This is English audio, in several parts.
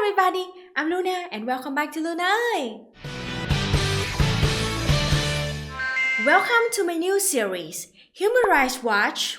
everybody, I'm Luna and welcome back to Luna ơi! Welcome to my new series, Human Rights Watch.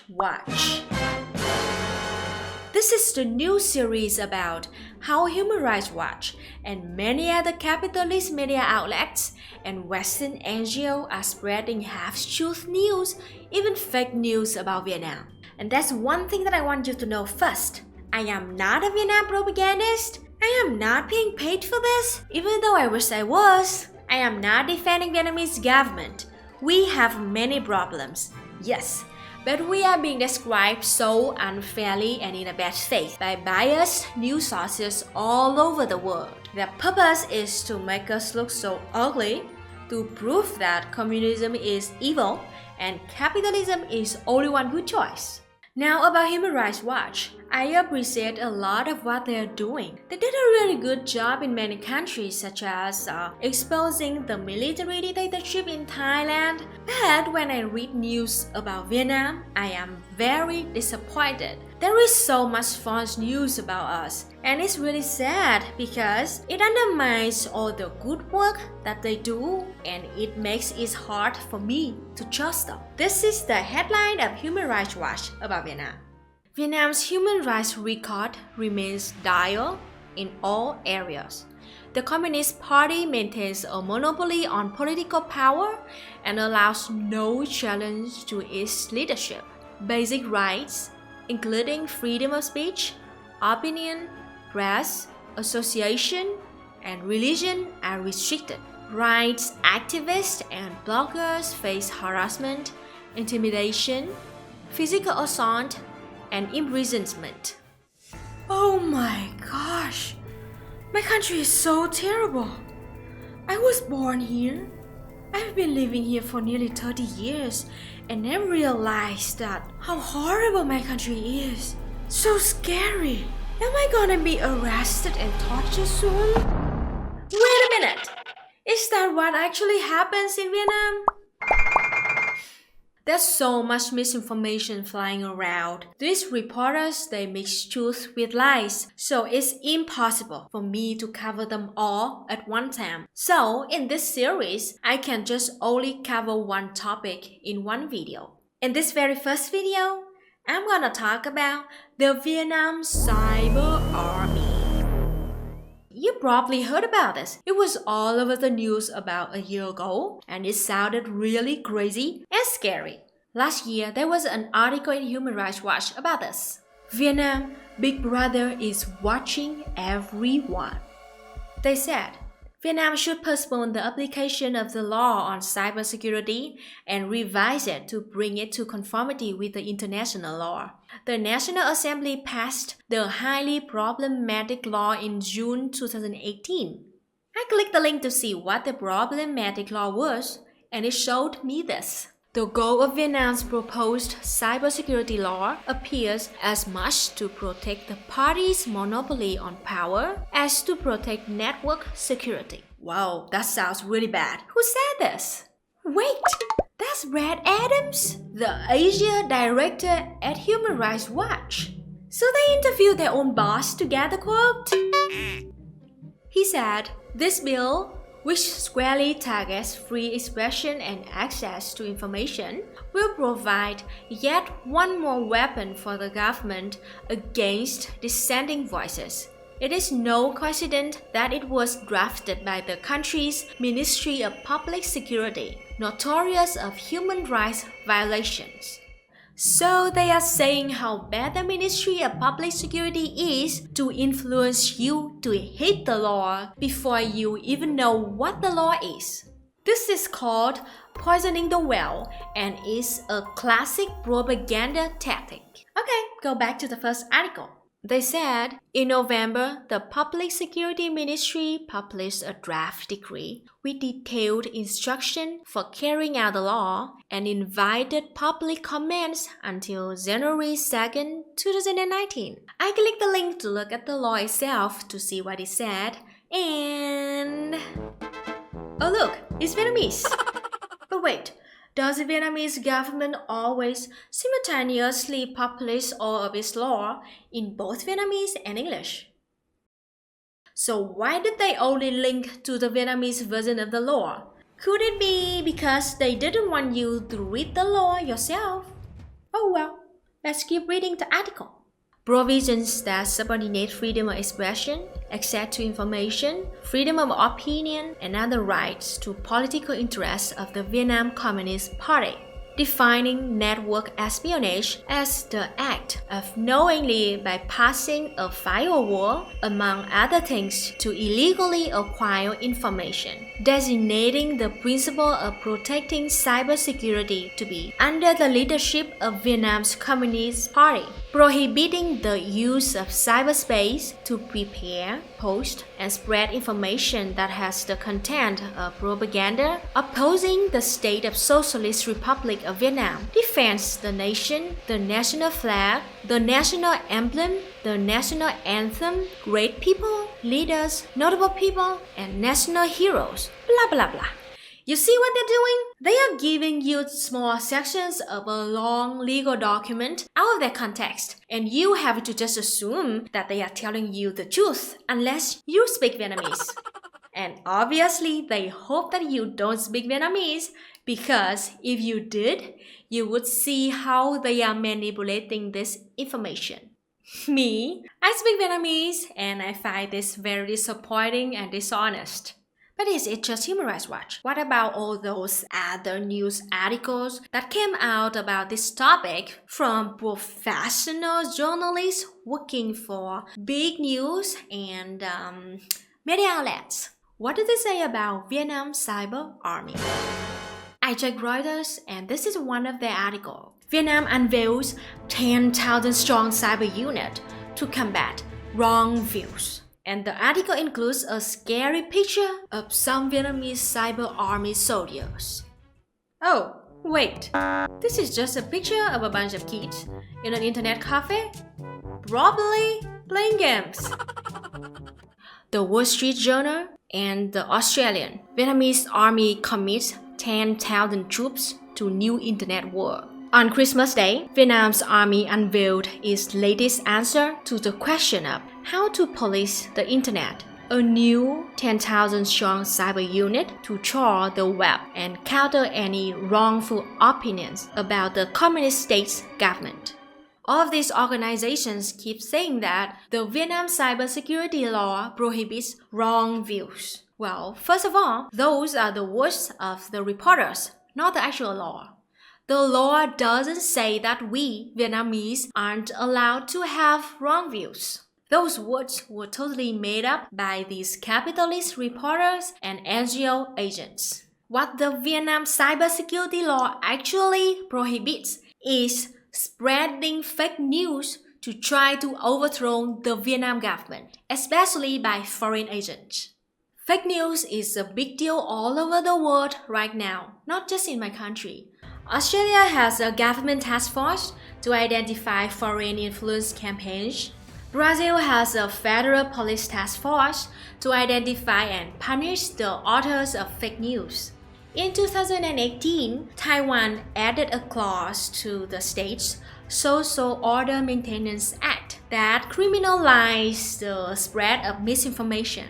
This is the new series about how Human Rights Watch and many other capitalist media outlets and Western NGOs are spreading half-truth news, even fake news about Vietnam. And that's one thing that I want you to know first. I am not a Vietnam propagandist. I am not being paid for this, even though I wish I was. I am not defending Vietnamese government. We have many problems, yes, but we are being described so unfairly and in a bad faith by biased news sources all over the world. Their purpose is to make us look so ugly, to prove that communism is evil and capitalism is only one good choice. Now about Human Rights Watch, I appreciate a lot of what they are doing. They did a really good job in many countries such as exposing the military dictatorship in Thailand. But when I read news about Vietnam, I am very disappointed. There is so much false news about us, and it's really sad because it undermines all the good work that they do and it makes it hard for me to trust them. This is the headline of Human Rights Watch about Vietnam. Vietnam's human rights record remains dire in all areas. The Communist Party maintains a monopoly on political power and allows no challenge to its leadership. Basic rights, including freedom of speech, opinion, press, association, and religion are restricted. Rights activists and bloggers face harassment, intimidation, physical assault, and imprisonment. Oh my gosh! My country is so terrible. I was born here. I've been living here for nearly 30 years and never realized that how horrible my country is. So scary. Am I gonna be arrested and tortured soon? Wait a minute. Is that what actually happens in Vietnam? There's so much misinformation flying around. These reporters, they mix truth with lies, so it's impossible for me to cover them all at one time. So, in this series, I can just only cover one topic in one video. In this very first video, I'm gonna talk about the Vietnam Cyber Army. You probably heard about this. It was all over the news about a year ago, and it sounded really crazy and scary. Last year, there was an article in Human Rights Watch about this. Vietnam, Big Brother is watching everyone. They said, Vietnam should postpone the application of the law on cybersecurity and revise it to bring it to conformity with the international law. The National Assembly passed the highly problematic law in June 2018. I clicked the link to see what the problematic law was, and it showed me this. The goal of Vietnam's proposed cybersecurity law appears as much to protect the party's monopoly on power as to protect network security. Wow, that sounds really bad. Who said this? Wait, that's Brad Adams, the Asia director at Human Rights Watch. So they interviewed their own boss to get the quote. He said, this bill, which squarely targets free expression and access to information, will provide yet one more weapon for the government against dissenting voices. It is no coincidence that it was drafted by the country's Ministry of Public Security, notorious of human rights violations. So they are saying how bad the Ministry of Public Security is to influence you to hate the law before you even know what the law is. This is called poisoning the well and is a classic propaganda tactic. Okay, go back to the first article. They said, in November, the Public Security Ministry published a draft decree with detailed instruction for carrying out the law and invited public comments until January 2nd, 2019. I clicked the link to look at the law itself to see what it said, and... oh look, it's Vietnamese. But wait, does the Vietnamese government always simultaneously publish all of its law in both Vietnamese and English? So why did they only link to the Vietnamese version of the law? Could it be because they didn't want you to read the law yourself? Oh well, let's keep reading the article. Provisions that subordinate freedom of expression, access to information, freedom of opinion, and other rights to political interests of the Vietnam Communist Party. Defining network espionage as the act of knowingly bypassing a firewall, among other things, to illegally acquire information. Designating the principle of protecting cybersecurity to be under the leadership of Vietnam's Communist Party. Prohibiting the use of cyberspace to prepare, post, and spread information that has the content of propaganda, opposing the state of Socialist Republic of Vietnam, defends the nation, the national flag, the national emblem, the national anthem, great people, leaders, notable people, and national heroes, blah blah blah. You see what they're doing? They are giving you small sections of a long legal document out of their context, and you have to just assume that they are telling you the truth unless you speak Vietnamese. And obviously, they hope that you don't speak Vietnamese, because if you did, you would see how they are manipulating this information. Me, I speak Vietnamese, and I find this very disappointing and dishonest. But is it just Human Rights Watch? What about all those other news articles that came out about this topic from professional journalists working for big news and media outlets? What do they say about Vietnam Cyber Army? I checked Reuters, and this is one of their articles. Vietnam unveils 10,000 strong cyber unit to combat wrong views. And the article includes a scary picture of some Vietnamese cyber army soldiers. Oh, wait. This is just a picture of a bunch of kids in an internet cafe? Probably playing games. The Wall Street Journal and the Australian Vietnamese army commits 10,000 troops to new internet war. On Christmas Day, Vietnam's army unveiled its latest answer to the question of how to police the internet, a new 10,000 strong cyber unit to trawl the web and counter any wrongful opinions about the communist state's government. All of these organizations keep saying that the Vietnam cybersecurity law prohibits wrong views. Well, first of all, those are the words of the reporters, not the actual law. The law doesn't say that we, Vietnamese, aren't allowed to have wrong views. Those words were totally made up by these capitalist reporters and NGO agents. What the Vietnam cybersecurity law actually prohibits is spreading fake news to try to overthrow the Vietnam government, especially by foreign agents. Fake news is a big deal all over the world right now, not just in my country. Australia has a government task force to identify foreign influence campaigns. Brazil has a federal police task force to identify and punish the authors of fake news. In 2018, Taiwan added a clause to the state's Social Order Maintenance Act that criminalized the spread of misinformation.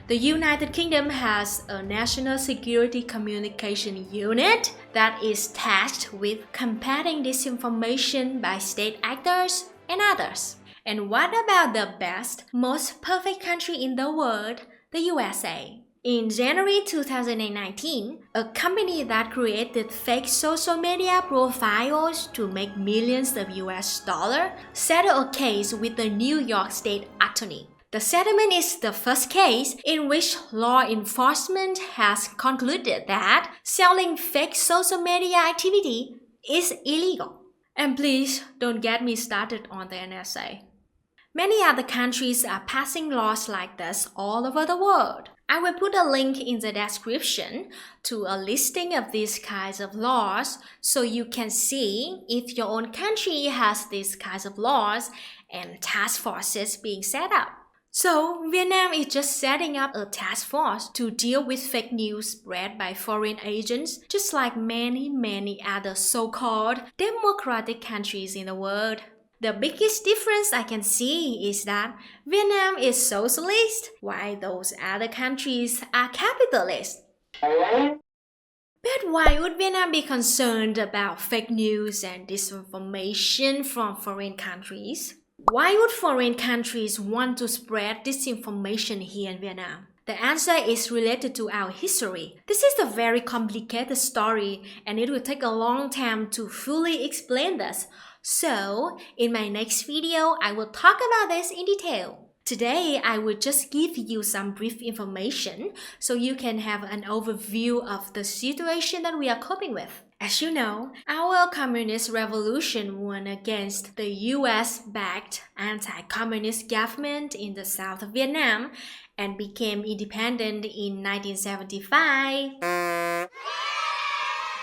The United Kingdom has a National Security Communication Unit that is tasked with combating disinformation by state actors and others. And what about the best, most perfect country in the world, the USA? In January 2019, a company that created fake social media profiles to make millions of US dollars settled a case with the New York State Attorney. The settlement is the first case in which law enforcement has concluded that selling fake social media activity is illegal. And please don't get me started on the NSA. Many other countries are passing laws like this all over the world. I will put a link in the description to a listing of these kinds of laws so you can see if your own country has these kinds of laws and task forces being set up. So, Vietnam is just setting up a task force to deal with fake news spread by foreign agents, just like many other so-called democratic countries in the world. The biggest difference I can see is that Vietnam is socialist, while those other countries are capitalist. But why would Vietnam be concerned about fake news and disinformation from foreign countries? Why would foreign countries want to spread disinformation here in Vietnam? The answer is related to our history. This is a very complicated story and it will take a long time to fully explain this. So, in my next video, I will talk about this in detail. Today, I will just give you some brief information so you can have an overview of the situation that we are coping with. As you know, our communist revolution won against the US-backed anti-communist government in the south of Vietnam and became independent in 1975.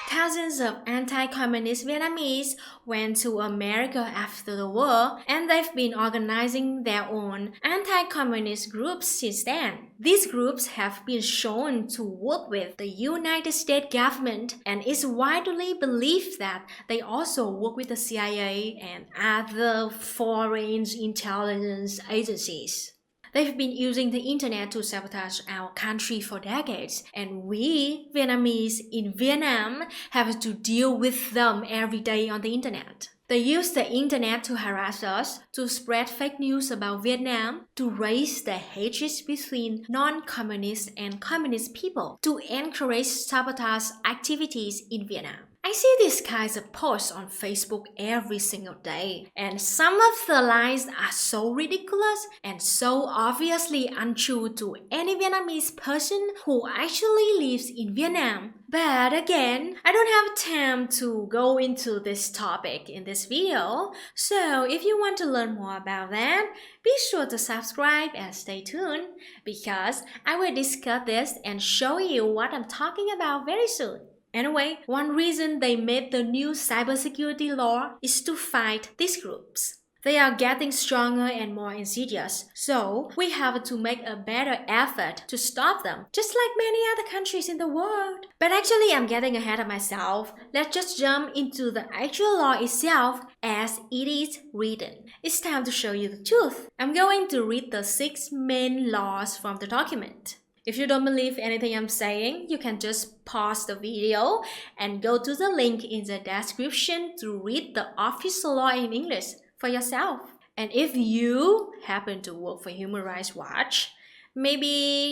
Thousands of anti-communist Vietnamese went to America after the war, and they've been organizing their own anti-communist groups since then. These groups have been shown to work with the United States government, and it's widely believed that they also work with the CIA and other foreign intelligence agencies. They've been using the internet to sabotage our country for decades, and we, Vietnamese in Vietnam, have to deal with them every day on the internet. They use the internet to harass us, to spread fake news about Vietnam, to raise the hatred between non-communist and communist people, to encourage sabotage activities in Vietnam. I see these kinds of posts on Facebook every single day, and some of the lies are so ridiculous and so obviously untrue to any Vietnamese person who actually lives in Vietnam. But again, I don't have time to go into this topic in this video, so if you want to learn more about that, be sure to subscribe and stay tuned, because I will discuss this and show you what I'm talking about very soon. Anyway, one reason they made the new cybersecurity law is to fight these groups. They are getting stronger and more insidious, so we have to make a better effort to stop them, just like many other countries in the world. But actually, I'm getting ahead of myself. Let's just jump into the actual law itself as it is written. It's time to show you the truth. I'm going to read the 6 main laws from the document. If you don't believe anything I'm saying, you can just pause the video and go to the link in the description to read the official law in English for yourself. And if you happen to work for Human Rights Watch, maybe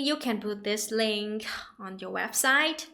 you can put this link on your website.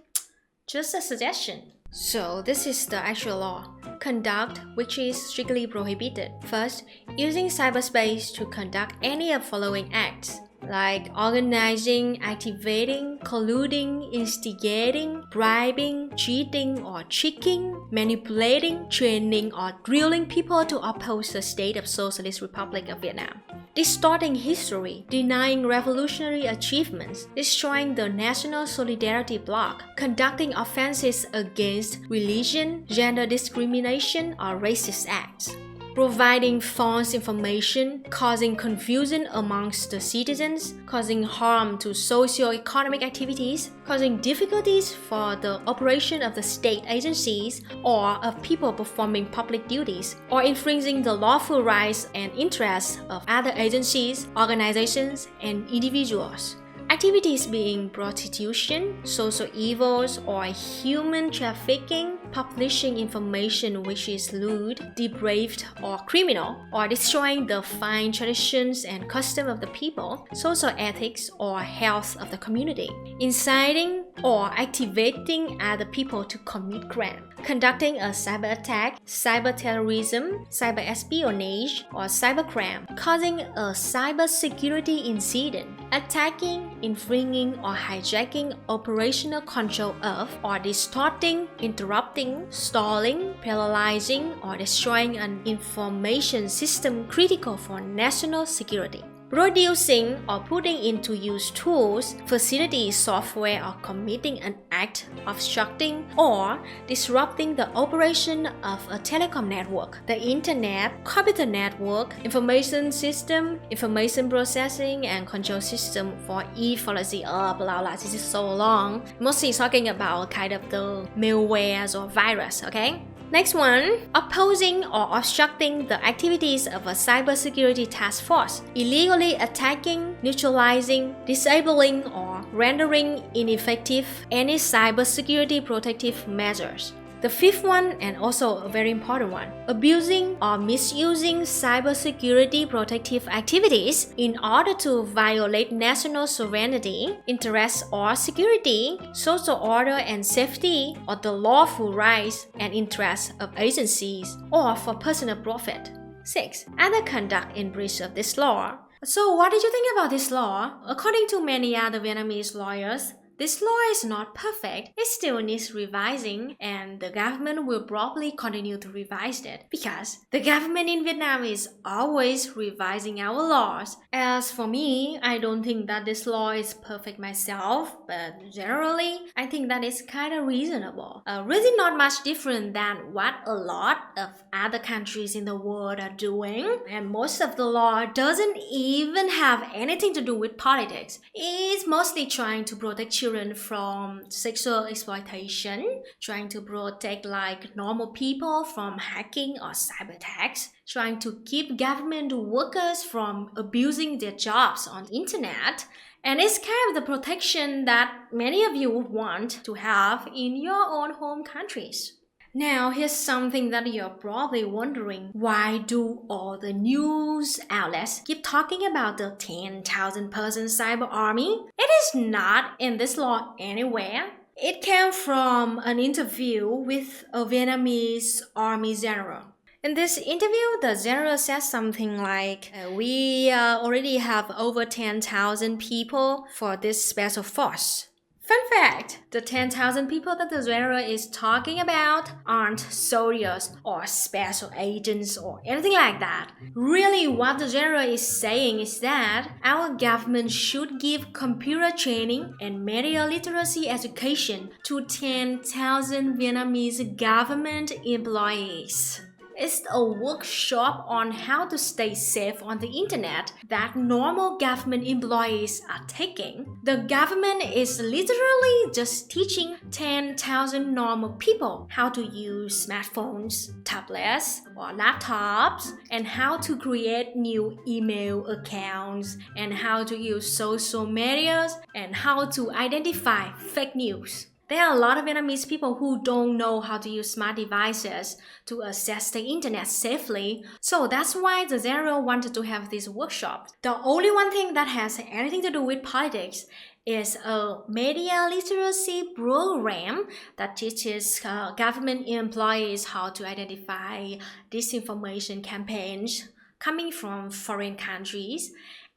Just a suggestion. So this is the actual law. Conduct, which is strictly prohibited. First, using cyberspace to conduct any of the following acts, like organizing, activating, colluding, instigating, bribing, cheating or tricking, manipulating, training or drilling people to oppose the state of Socialist Republic of Vietnam, distorting history, denying revolutionary achievements, destroying the National Solidarity Bloc, conducting offenses against religion, gender discrimination or racist acts, providing false information, causing confusion amongst the citizens, causing harm to socio-economic activities, causing difficulties for the operation of the state agencies or of people performing public duties, or infringing the lawful rights and interests of other agencies, organizations, and individuals. Activities being prostitution, social evils, or human trafficking, publishing information which is lewd, depraved, or criminal, or destroying the fine traditions and custom of the people, social ethics, or health of the community, inciting or activating other people to commit crime, conducting a cyber attack, cyber terrorism, cyber espionage, or cybercrime, causing a cybersecurity incident, attacking, infringing, or hijacking operational control of, or distorting, interrupting, stalling, paralyzing, or destroying an information system critical for national security. Producing or putting into use tools, facilities, software, or committing an act obstructing or disrupting the operation of a telecom network, the internet, computer network, information system, information processing and control system for e-policy. Blah blah. This is so long. Mostly talking about kind of the malwares or virus, okay? Next one, opposing or obstructing the activities of a cybersecurity task force, illegally attacking, neutralizing, disabling, or rendering ineffective any cybersecurity protective measures. The fifth one, and also a very important one, abusing or misusing cybersecurity protective activities in order to violate national sovereignty, interests or security, social order and safety, or the lawful rights and interests of agencies, or for personal profit. 6. Other conduct in breach of this law. So what did you think about this law? According to many other Vietnamese lawyers, this law is not perfect, it still needs revising, and the government will probably continue to revise it because the government in Vietnam is always revising our laws. As for me, I don't think that this law is perfect myself, but generally, I think that it's kind of reasonable. Really not much different than what a lot of other countries in the world are doing, and most of the law doesn't even have anything to do with politics. It's mostly trying to protect children from sexual exploitation, trying to protect like normal people from hacking or cyber attacks, trying to keep government workers from abusing their jobs on the internet. And it's kind of the protection that many of you would want to have in your own home countries. Now, here's something that you're probably wondering. Why do all the news outlets keep talking about the 10,000 person cyber army? It is not in this law anywhere. It came from an interview with a Vietnamese army general. In this interview, the general said something like, we already have over 10,000 people for this special force. Fun fact, the 10,000 people that the general is talking about aren't soldiers or special agents or anything like that. Really, what the general is saying is that our government should give computer training and media literacy education to 10,000 Vietnamese government employees. It's a workshop on how to stay safe on the internet that normal government employees are taking. The government is literally just teaching 10,000 normal people how to use smartphones, tablets, or laptops, and how to create new email accounts, and how to use social medias, and how to identify fake news. There are a lot of Vietnamese people who don't know how to use smart devices to access the internet safely, so that's why the general wanted to have this workshop. The only one thing that has anything to do with politics is a media literacy program that teaches government employees how to identify disinformation campaigns coming from foreign countries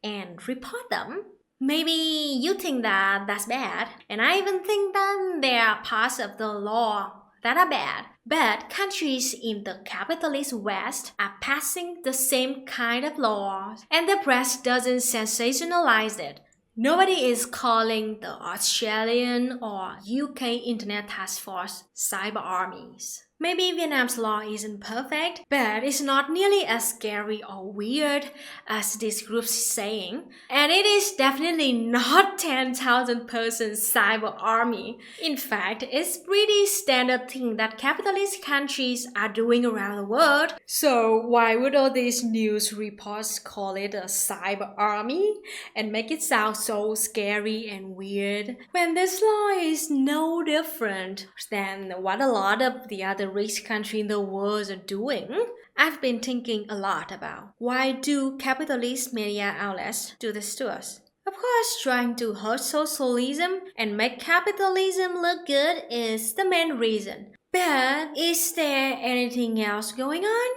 and report them. Maybe you think that that's bad, and I even think that there are parts of the law that are bad. But countries in the capitalist West are passing the same kind of laws, and the press doesn't sensationalize it. Nobody is calling the Australian or UK Internet Task Force cyber armies. Maybe Vietnam's law isn't perfect, but it's not nearly as scary or weird as this group's saying. And it is definitely not 10,000 person cyber army. In fact, it's pretty standard thing that capitalist countries are doing around the world. So why would all these news reports call it a cyber army and make it sound so scary and weird when this law is no different than what a lot of the other rich countries in the world are doing? I've been thinking a lot about why do capitalist media outlets do this to us? Of course, trying to hurt socialism and make capitalism look good is the main reason. But is there anything else going on?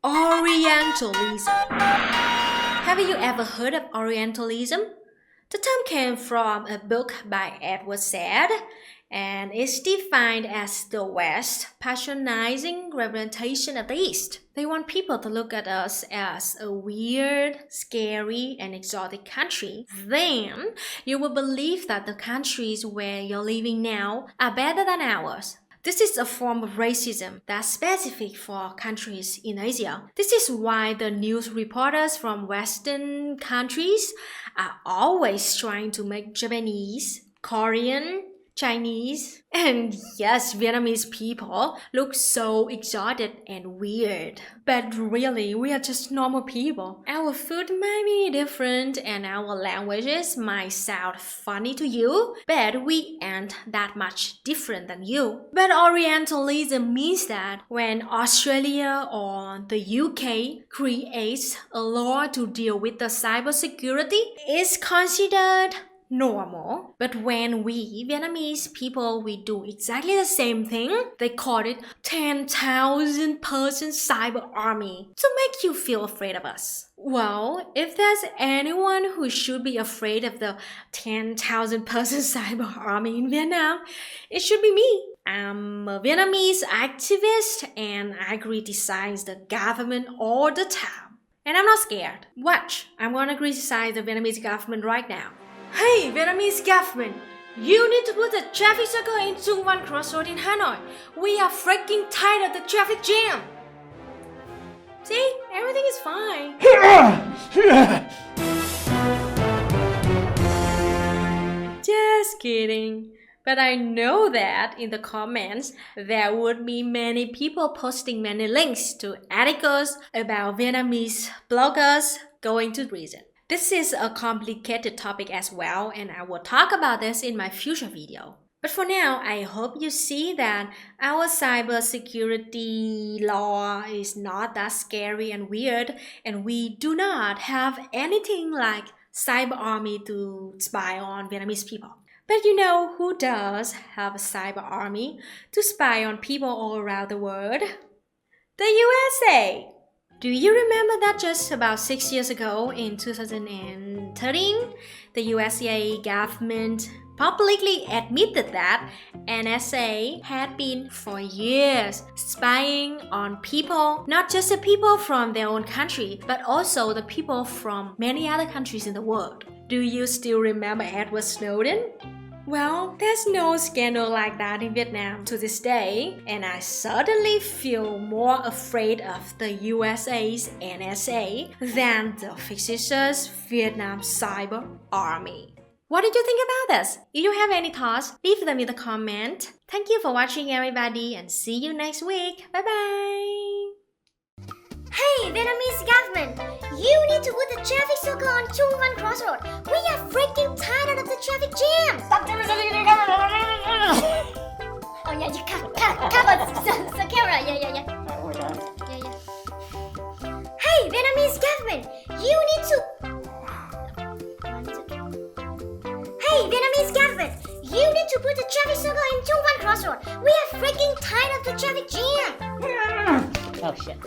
Orientalism. Have you ever heard of Orientalism? The term came from a book by Edward Said, and is defined as the West patronizing representation of the East. They want people to look at us as a weird, scary, and exotic country. Then you will believe that the countries where you're living now are better than ours. This is a form of racism that's specific for countries in Asia. This is why the news reporters from Western countries are always trying to make Japanese, Korean, Chinese, and yes, Vietnamese people look so exotic and weird. But really, we are just normal people. Our food might be different and our languages might sound funny to you, but we aren't that much different than you. But Orientalism means that when Australia or the UK creates a law to deal with the cybersecurity, it's considered normal. But when we Vietnamese people we do exactly the same thing, they call it 10,000 person cyber army to make you feel afraid of us. Well, if there's anyone who should be afraid of the 10,000 person cyber army in Vietnam, it should be me. I'm a Vietnamese activist and I criticize the government all the time. And I'm not scared. Watch, I'm gonna criticize the Vietnamese government right now. Hey, Vietnamese government! You need to put the traffic circle in Trung Văn Crossroad in Hanoi. We are freaking tired of the traffic jam. See, everything is fine. Just kidding. But I know that in the comments, there would be many people posting many links to articles about Vietnamese bloggers going to prison. This is a complicated topic as well, and I will talk about this in my future video. But for now, I hope you see that our cybersecurity law is not that scary and weird, and we do not have anything like cyber army to spy on Vietnamese people. But you know who does have a cyber army to spy on people all around the world? The USA! Do you remember that just about 6 years ago in 2013, the USA government publicly admitted that NSA had been for years spying on people, not just the people from their own country, but also the people from many other countries in the world. Do you still remember Edward Snowden? Well, there's no scandal like that in Vietnam to this day, and I certainly feel more afraid of the USA's NSA than the fictitious Vietnam Cyber Army. What did you think about this? If you have any thoughts, leave them in the comment. Thank you for watching everybody and see you next week. Bye bye! Hey, Vietnamese government! You need to put the traffic circle on Trung Văn Crossroad. We are freaking tired of the traffic jam. Stop the Oh yeah, you cover the camera. Yeah. Hey, Vietnamese government! You need to... Hey, Vietnamese government! You need to put the traffic circle in Trung Văn Crossroad. We are freaking tired of the traffic jam. Oh shit.